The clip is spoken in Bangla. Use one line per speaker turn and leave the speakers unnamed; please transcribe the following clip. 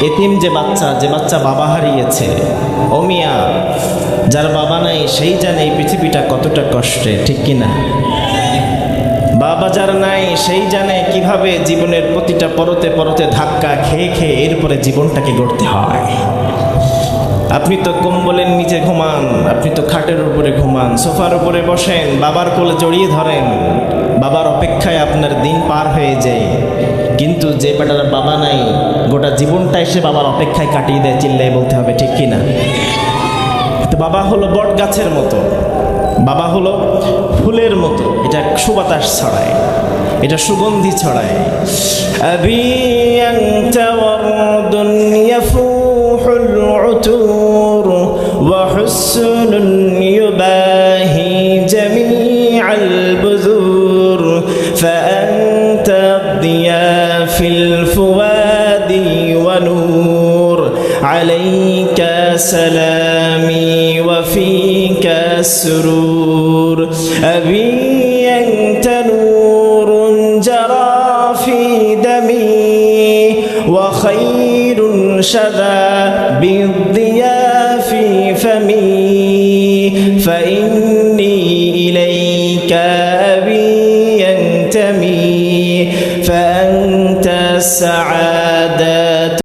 এতিম যে বাচ্চা বাবা হারিয়েছে, ও মিয়া, যার বাবা নাই সেই জানে এই পৃথিবীটা কতটা কষ্টে, ঠিক কিনা? বাবা যার নাই সেই জানে কিভাবে জীবনের প্রতিটা পরতে পরতে ধাক্কা খেয়ে খেয়ে এরপরে জীবনটাকে গড়তে হয়। আপনি তো কম্বলের নিচে ঘুমান, আপনি তো খাটের উপরে ঘুমান, সোফার উপরে বসেন, বাবার কোলে জড়িয়ে ধরেন, বাবার অপেক্ষায় আপনার দিন পার হয়ে যায়। কিন্তু যে বেটার বাবা নাই, গোটা জীবনটা এসে বাবার অপেক্ষায় কাটিয়ে দেয়, চিল্লায় বলতে হবে, ঠিক কিনা? তো বাবা হলো বট গাছের মতো, বাবা হলো ফুলের মতো, এটা সুবাতাস ছড়ায়, এটা সুগন্ধি ছড়ায়। আবি আনতা ওয়ারদুন ইয়াফুহুল উতুর ওয়া হুসনুন ইউবাহি জামিআল বুযুর ফাআনতা দিয়া ফিল ফুয়াদি ওয়া নূর আলাইকা সালামি ওয়া ফিকা السرور أبي أنت نور جرى في دمي وخير شذا بالضياء في فمي فإني إليك